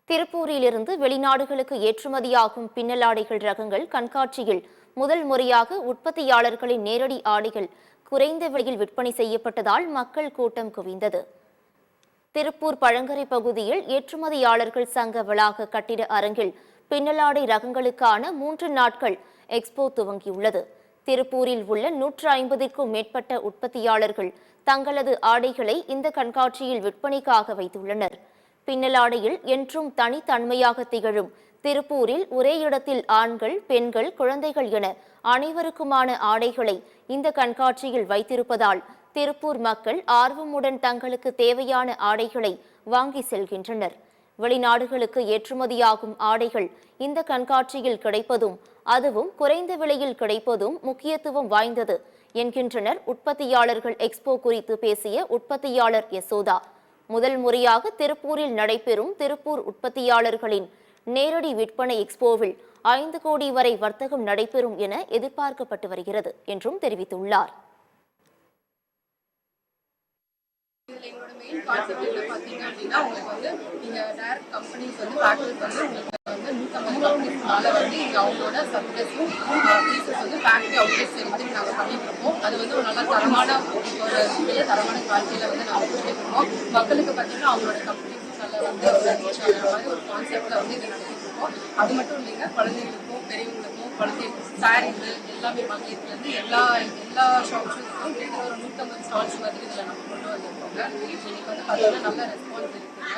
திருப்பூரிலிருந்து வெளிநாடுகளுக்கு ஏற்றுமதியாகும் பின்னலாடைகள் ரகங்கள் கண்காட்சியில் முதல் முறையாக உற்பத்தியாளர்களின் நேரடி ஆடைகள் குறைந்த விலையில் விற்பனை செய்யப்பட்டதால் மக்கள் கூட்டம் குவிந்தது. திருப்பூர் பழங்கரை பகுதியில் ஏற்றுமதியாளர்கள் சங்க வளாக கட்டிட அரங்கில் பின்னலாடை ரகங்களுக்கான 3 நாட்கள் எக்ஸ்போ துவங்கியுள்ளது. திருப்பூரில் உள்ள 150க்கும் மேற்பட்ட உற்பத்தியாளர்கள் தங்களது ஆடைகளை இந்த கண்காட்சியில் விற்பனைக்காக வைத்துள்ளனர். பின்னலாடையில் என்றும் தனித்தன்மையாக திகழும் திருப்பூரில் ஒரே இடத்தில் ஆண்கள், பெண்கள், குழந்தைகள் என அனைவருக்குமான ஆடைகளை இந்த கண்காட்சியில் வைத்திருப்பதால் திருப்பூர் மக்கள் ஆர்வமுடன் தங்களுக்கு தேவையான ஆடைகளை வாங்கி செல்கின்றனர். வெளிநாடுகளுக்கு ஏற்றுமதியாகும் ஆடைகள் இந்த கண்காட்சியில் கிடைப்பதும் அதுவும் குறைந்த விலையில் கிடைப்பதும் முக்கியத்துவம் வாய்ந்தது என்கின்றனர் உற்பத்தியாளர்கள். எக்ஸ்போ குறித்து பேசிய உற்பத்தியாளர் யசோதா, முதல் முறையாக திருப்பூரில் நடைபெறும் திருப்பூர் உற்பத்தியாளர்களின் நேரடி விற்பனை எக்ஸ்போவில் 5 கோடி வரை வர்த்தகம் நடைபெறும் என எதிர்பார்க்கப்பட்டு வருகிறது என்றும் தெரிவித்துள்ளார். எங்களோட மெயின் கான்செப்ட் பார்த்தீங்க அப்படின்னா உங்களுக்கு வந்து நீங்கள் டைரக்ட் கம்பெனிஸ் வந்து ஃபேக்டரிஸ் வந்து உங்களுக்கு வந்து 150 கம்பெனிஸ்னால வந்து இங்கே அவங்களோட சப்ளைஸும் பீசஸ் வந்து ஃபேக்டரி அவுட்லெட்ஸ் வந்து நாங்கள் பண்ணிட்டு இருக்கோம். அது வந்து ஒரு நல்ல தரமான ஒரு தரமான குவாலிட்டியில் வந்து நாங்கள் பண்ணிட்டு இருக்கோம். மக்களுக்கு பார்த்தீங்கன்னா அவங்களோட கம்பெனிஸும் நல்லா வந்து மாதிரி ஒரு கான்செப்டில் வந்து இதை நடத்திட்டு இருக்கோம். அது மட்டும் இல்லைங்க, குழந்தைங்களுக்கும் பெரியவங்களுக்கும் குழந்தை சாரீஸு எல்லாமே மகளிர்லேருந்து எல்லா ஷாப்ஸுக்கும் கிட்டத்தட்ட ஒரு 150 ஸ்டால்ஸ் வந்து இதில் நம்ம கொண்டு வந்திருக்கோங்க. இன்னைக்கு வந்து பார்த்தீங்கன்னா நல்ல ரெஸ்பான்ஸ் இருக்குது.